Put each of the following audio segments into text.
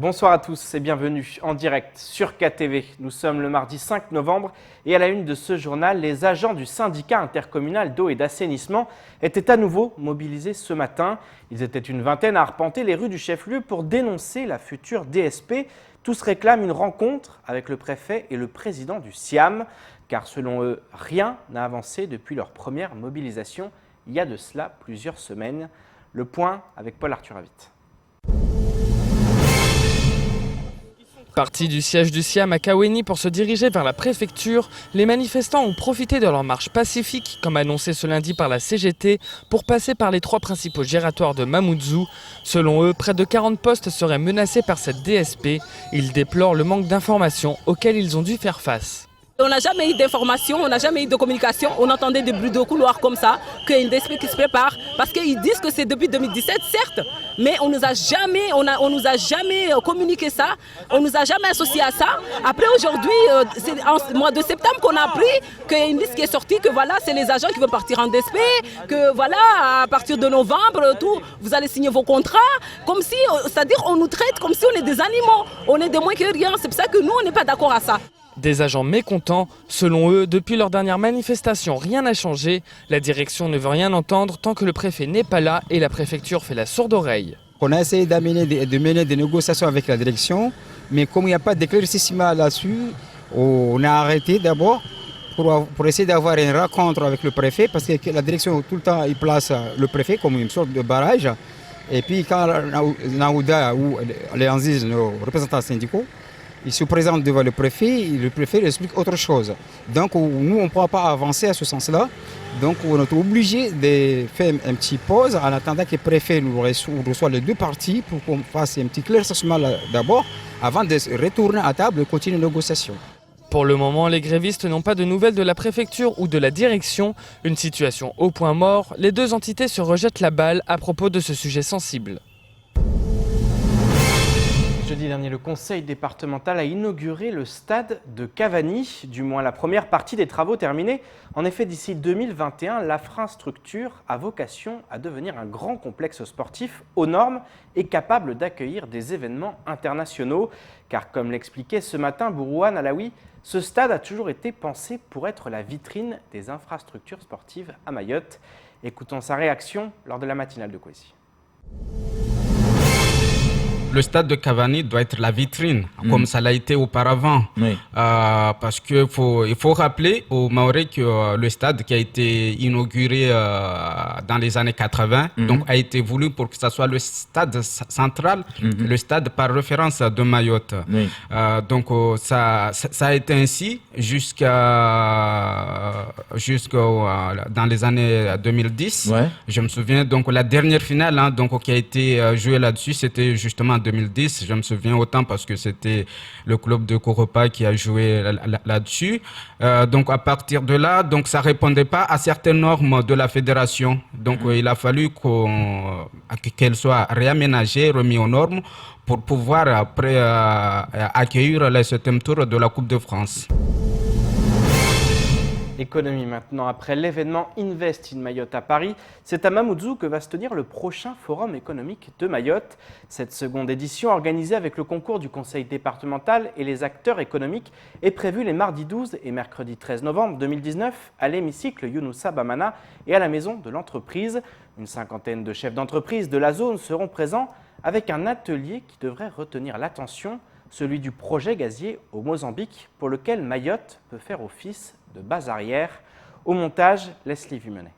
Bonsoir à tous et bienvenue en direct sur KTV. Nous sommes le mardi 5 novembre et à la une de ce journal, les agents du syndicat intercommunal d'eau et d'assainissement étaient à nouveau mobilisés ce matin. Ils étaient une vingtaine à arpenter les rues du chef-lieu pour dénoncer la future DSP. Tous réclament une rencontre avec le préfet et le président du SIAM, car selon eux, rien n'a avancé depuis leur première mobilisation il y a de cela plusieurs semaines. Le point avec Paul-Arthur Avit. Partis du siège du SIAM à Kaweni pour se diriger vers la préfecture, les manifestants ont profité de leur marche pacifique, comme annoncé ce lundi par la CGT, pour passer par les 3 principaux giratoires de Mamoudzou. Selon eux, près de 40 postes seraient menacés par cette DSP. Ils déplorent le manque d'informations auxquelles ils ont dû faire face. On n'a jamais eu d'informations, on n'a jamais eu de communication. On entendait des bruits de couloir comme ça, qu'il y a une DSP qui se prépare. Parce qu'ils disent que c'est depuis 2017, certes, mais on nous a jamais communiqué ça. On nous a jamais associé à ça. Après aujourd'hui, c'est en mois de septembre qu'on a appris qu'il y a une liste qui est sortie, que voilà, c'est les agents qui veulent partir en DSP, que voilà, à partir de novembre, tout, vous allez signer vos contrats. Comme si, c'est-à-dire on nous traite comme si on est des animaux. On est de moins que rien. C'est pour ça que nous, on n'est pas d'accord à ça. Des agents mécontents. Selon eux, depuis leur dernière manifestation, rien n'a changé. La direction ne veut rien entendre tant que le préfet n'est pas là et la préfecture fait la sourde oreille. On a essayé de mener des négociations avec la direction, mais comme il n'y a pas d'éclaircissement là-dessus, on a arrêté d'abord pour essayer d'avoir une rencontre avec le préfet, parce que la direction, tout le temps, il place le préfet comme une sorte de barrage. Et puis quand Naouda ou les Anziz, nos représentants syndicaux, il se présente devant le préfet lui explique autre chose. Donc nous, on ne pourra pas avancer à ce sens-là. Donc on est obligé de faire un petit pause en attendant que le préfet nous reçoit les 2 parties pour qu'on fasse un petit claircissement d'abord avant de retourner à table et continuer les négociations. Pour le moment, les grévistes n'ont pas de nouvelles de la préfecture ou de la direction. Une situation au point mort. Les 2 entités se rejettent la balle à propos de ce sujet sensible. Jeudi dernier, le conseil départemental a inauguré le stade de Cavani, du moins la première partie des travaux terminés. En effet, d'ici 2021, l'infrastructure a vocation à devenir un grand complexe sportif aux normes et capable d'accueillir des événements internationaux. Car comme l'expliquait ce matin Bourouane Alaoui, ce stade a toujours été pensé pour être la vitrine des infrastructures sportives à Mayotte. Écoutons sa réaction lors de la matinale de Kwesi. Le stade de Cavani doit être la vitrine, comme ça l'a été auparavant. Oui. Parce qu'il faut rappeler aux Maoris que le stade qui a été inauguré dans les années 80 donc, a été voulu pour que ce soit le stade central, le stade par référence de Mayotte. Oui. Donc ça a été ainsi dans les années 2010. Ouais. Je me souviens, donc la dernière finale donc, qui a été jouée là-dessus, c'était justement 2010, je me souviens autant parce que c'était le club de Koropa qui a joué là-dessus. Donc à partir de là, donc ça répondait pas à certaines normes de la fédération. Donc il a fallu qu'elle soit réaménagée, remise aux normes pour pouvoir après accueillir le 7e tour de la Coupe de France. Économie maintenant, après l'événement Invest in Mayotte à Paris, c'est à Mamoudzou que va se tenir le prochain forum économique de Mayotte. Cette seconde édition, organisée avec le concours du conseil départemental et les acteurs économiques, est prévue les mardis 12 et mercredi 13 novembre 2019 à l'hémicycle Younoussa Bamana et à la maison de l'entreprise. Une 50aine de chefs d'entreprise de la zone seront présents avec un atelier qui devrait retenir l'attention, celui du projet gazier au Mozambique, pour lequel Mayotte peut faire office de base arrière. Au montage, Leslie Vumenet.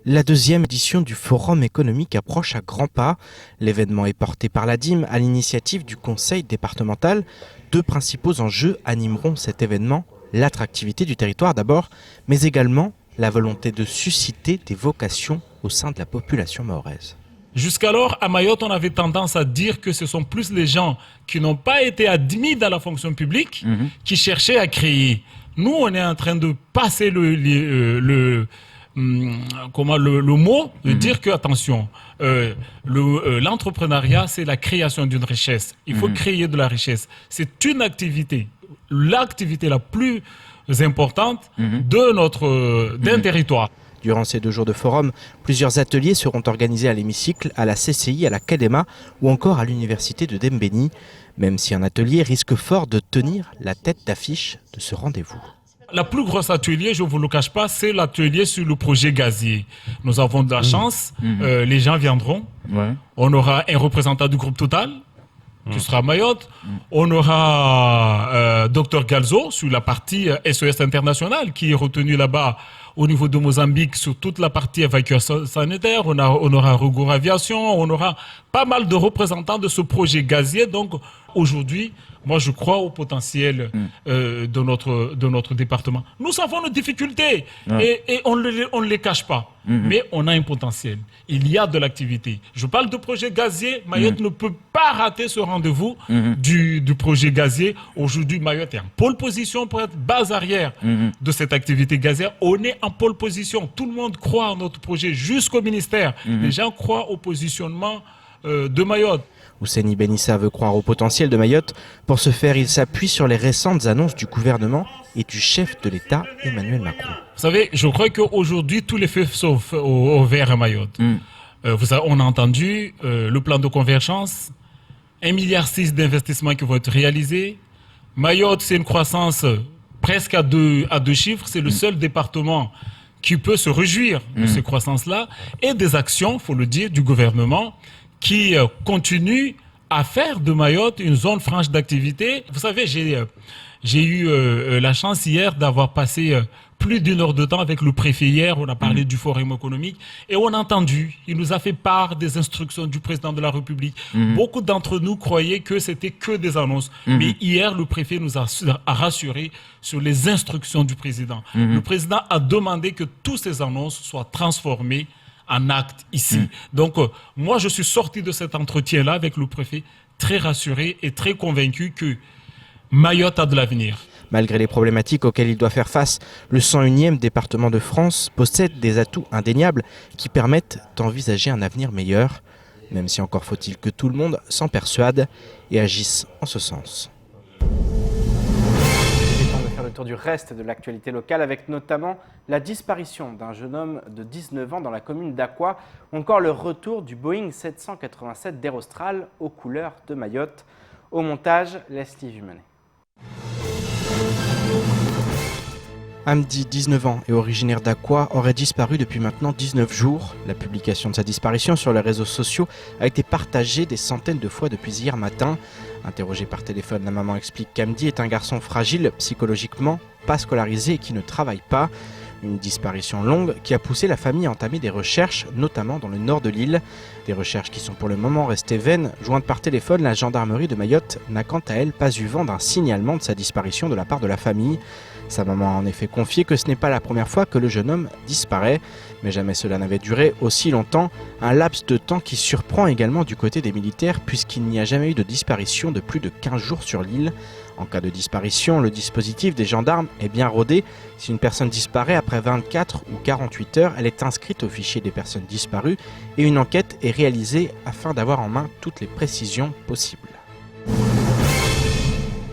La 2e édition du Forum économique approche à grands pas. L'événement est porté par la DIM à l'initiative du conseil départemental. 2 principaux enjeux animeront cet événement. L'attractivité du territoire d'abord, mais également la volonté de susciter des vocations au sein de la population mahoraise. Jusqu'alors, à Mayotte, on avait tendance à dire que ce sont plus les gens qui n'ont pas été admis dans la fonction publique qui cherchaient à créer. Nous, on est en train de passer le mot, de dire que, attention, l'entrepreneuriat, c'est la création d'une richesse. Il faut créer de la richesse. C'est une activité, l'activité la plus importante d'un territoire. Durant ces 2 jours de forum, plusieurs ateliers seront organisés à l'hémicycle, à la CCI, à la CADEMA ou encore à l'université de Dembéni, même si un atelier risque fort de tenir la tête d'affiche de ce rendez-vous. La plus grosse atelier, je ne vous le cache pas, c'est l'atelier sur le projet gazier. Nous avons de la chance, les gens viendront. Ouais. On aura un représentant du groupe Total, qui sera à Mayotte. On aura Dr Galzo sur la partie SOS International, qui est retenu là-bas au niveau de Mozambique sur toute la partie évacuation sanitaire. On aura Recours Aviation, on aura pas mal de représentants de ce projet gazier. Donc aujourd'hui, moi je crois au potentiel de notre département. Nous avons nos difficultés et on ne les cache pas. Mais on a un potentiel. Il y a de l'activité. Je parle de projet gazier. Mayotte ne peut pas rater ce rendez-vous du projet gazier. Aujourd'hui, Mayotte est en pole position pour être base arrière de cette activité gazière. On est en pole position. Tout le monde croit en notre projet jusqu'au ministère. Les gens croient au positionnement de Mayotte. Ousseini Benissa veut croire au potentiel de Mayotte. Pour ce faire, il s'appuie sur les récentes annonces du gouvernement et du chef de l'État, Emmanuel Macron. Vous savez, je crois qu'aujourd'hui, tous les feux sont au vert à Mayotte. On a entendu le plan de convergence, 1,6 milliard d'investissements qui vont être réalisés. Mayotte, c'est une croissance presque à deux chiffres. C'est le seul département qui peut se réjouir de ces croissances-là. Et des actions, il faut le dire, du gouvernement qui continue à faire de Mayotte une zone franche d'activité. Vous savez, j'ai eu la chance hier d'avoir passé plus d'1 heure de temps avec le préfet hier. On a parlé du forum économique et on a entendu, il nous a fait part des instructions du président de la République. Beaucoup d'entre nous croyaient que c'était que des annonces. Mais hier, le préfet nous a rassuré sur les instructions du président. Le président a demandé que toutes ces annonces soient transformées en acte ici. Donc, moi, je suis sorti de cet entretien-là avec le préfet très rassuré et très convaincu que Mayotte a de l'avenir. Malgré les problématiques auxquelles il doit faire face, le 101e département de France possède des atouts indéniables qui permettent d'envisager un avenir meilleur, même si encore faut-il que tout le monde s'en persuade et agisse en ce sens. Tour du reste de l'actualité locale avec notamment la disparition d'un jeune homme de 19 ans dans la commune d'Aqua ou encore le retour du Boeing 787 d'Air Austral aux couleurs de Mayotte. Au montage, Leslie Vumenet. Hamdi, 19 ans et originaire d'Aqua, aurait disparu depuis maintenant 19 jours. La publication de sa disparition sur les réseaux sociaux a été partagée des centaines de fois depuis hier matin. Interrogé par téléphone, la maman explique qu'Hamdi est un garçon fragile psychologiquement, pas scolarisé et qui ne travaille pas. Une disparition longue qui a poussé la famille à entamer des recherches, notamment dans le nord de l'île. Des recherches qui sont pour le moment restées vaines. Jointe par téléphone, la gendarmerie de Mayotte n'a quant à elle pas eu vent d'un signalement de sa disparition de la part de la famille. Sa maman a en effet confié que ce n'est pas la première fois que le jeune homme disparaît, mais jamais cela n'avait duré aussi longtemps, un laps de temps qui surprend également du côté des militaires puisqu'il n'y a jamais eu de disparition de plus de 15 jours sur l'île. En cas de disparition, le dispositif des gendarmes est bien rodé. Si une personne disparaît après 24 ou 48 heures, elle est inscrite au fichier des personnes disparues et une enquête est réalisée afin d'avoir en main toutes les précisions possibles.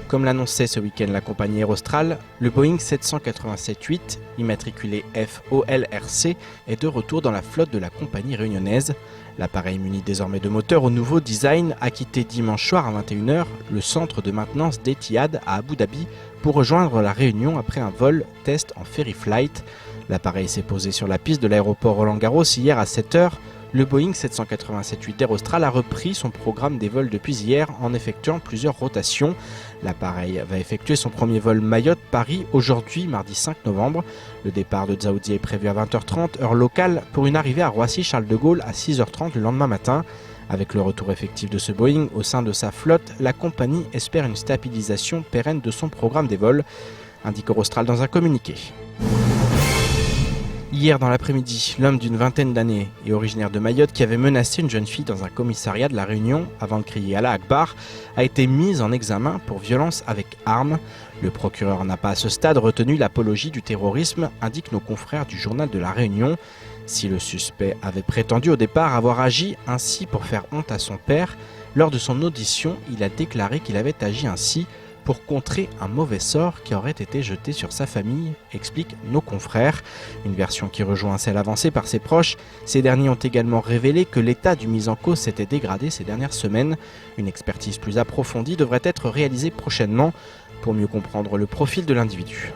Comme l'annonçait ce week-end la compagnie Air Austral, le Boeing 787-8, immatriculé FOLRC, est de retour dans la flotte de la compagnie réunionnaise. L'appareil muni désormais de moteur au nouveau design a quitté dimanche soir à 21h le centre de maintenance d'Etihad à Abu Dhabi pour rejoindre la Réunion après un vol test en ferry flight. L'appareil s'est posé sur la piste de l'aéroport Roland-Garros hier à 7h. Le Boeing 787-8 d'Air Austral a repris son programme des vols depuis hier en effectuant plusieurs rotations. L'appareil va effectuer son premier vol Mayotte-Paris aujourd'hui, mardi 5 novembre. Le départ de Dzaoudzi est prévu à 20h30, heure locale, pour une arrivée à Roissy-Charles de Gaulle à 6h30 le lendemain matin. Avec le retour effectif de ce Boeing au sein de sa flotte, la compagnie espère une stabilisation pérenne de son programme des vols, indique Air Austral dans un communiqué. Hier dans l'après-midi, l'homme d'une vingtaine d'années et originaire de Mayotte qui avait menacé une jeune fille dans un commissariat de la Réunion avant de crier Allah Akbar a été mis en examen pour violence avec arme. Le procureur n'a pas à ce stade retenu l'apologie du terrorisme, indiquent nos confrères du journal de la Réunion. Si le suspect avait prétendu au départ avoir agi ainsi pour faire honte à son père, lors de son audition, il a déclaré qu'il avait agi ainsi pour contrer un mauvais sort qui aurait été jeté sur sa famille, expliquent nos confrères. Une version qui rejoint celle avancée par ses proches. Ces derniers ont également révélé que l'état du mis en cause s'était dégradé ces dernières semaines. Une expertise plus approfondie devrait être réalisée prochainement pour mieux comprendre le profil de l'individu.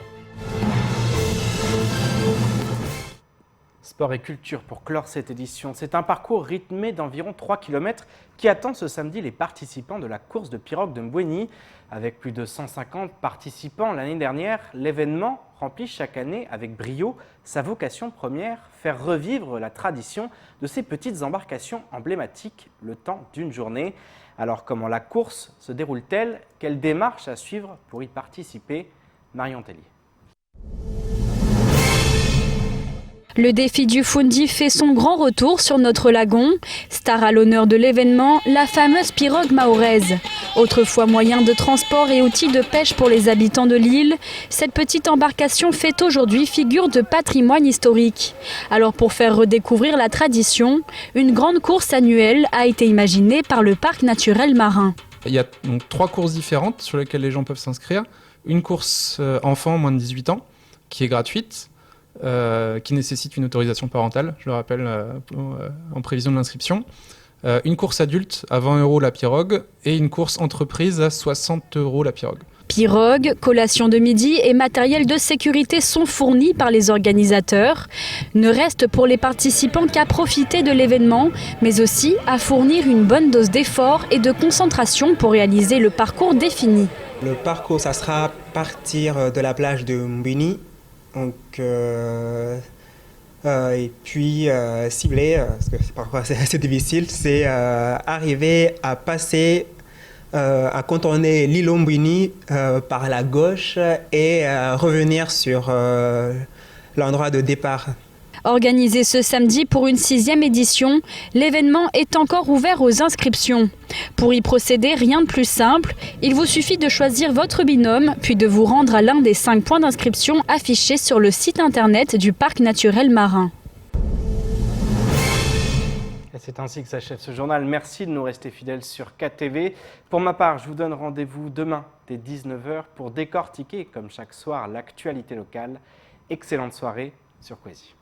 Sport et culture pour clore cette édition. C'est un parcours rythmé d'environ 3 km qui attend ce samedi les participants de la course de pirogue de Mbweni. Avec plus de 150 participants l'année dernière, l'événement remplit chaque année avec brio sa vocation première, faire revivre la tradition de ces petites embarcations emblématiques le temps d'une journée. Alors comment la course se déroule-t-elle? Quelle démarche à suivre pour y participer? Marion Tellier. Le défi du Fundi fait son grand retour sur notre lagon. Star à l'honneur de l'événement, la fameuse pirogue mahoraise. Autrefois moyen de transport et outil de pêche pour les habitants de l'île, cette petite embarcation fait aujourd'hui figure de patrimoine historique. Alors pour faire redécouvrir la tradition, une grande course annuelle a été imaginée par le parc naturel marin. Il y a donc 3 courses différentes sur lesquelles les gens peuvent s'inscrire. Une course enfant moins de 18 ans qui est gratuite. Qui nécessite une autorisation parentale, je le rappelle, en prévision de l'inscription. Une course adulte à 20 € la pirogue et une course entreprise à 60 € la pirogue. Pirogue, collation de midi et matériel de sécurité sont fournis par les organisateurs. Ne reste pour les participants qu'à profiter de l'événement, mais aussi à fournir une bonne dose d'effort et de concentration pour réaliser le parcours défini. Le parcours, ça sera partir de la plage de Mbweni. Donc, et puis cibler, parce que parfois c'est assez difficile, c'est arriver à passer, à contourner l'île Mbweni par la gauche et revenir sur l'endroit de départ. Organisé ce samedi pour une 6e édition, l'événement est encore ouvert aux inscriptions. Pour y procéder, rien de plus simple. Il vous suffit de choisir votre binôme, puis de vous rendre à l'un des 5 points d'inscription affichés sur le site internet du Parc naturel marin. Et c'est ainsi que s'achève ce journal. Merci de nous rester fidèles sur KTV. Pour ma part, je vous donne rendez-vous demain dès 19 h pour décortiquer, comme chaque soir, l'actualité locale. Excellente soirée sur Quasi.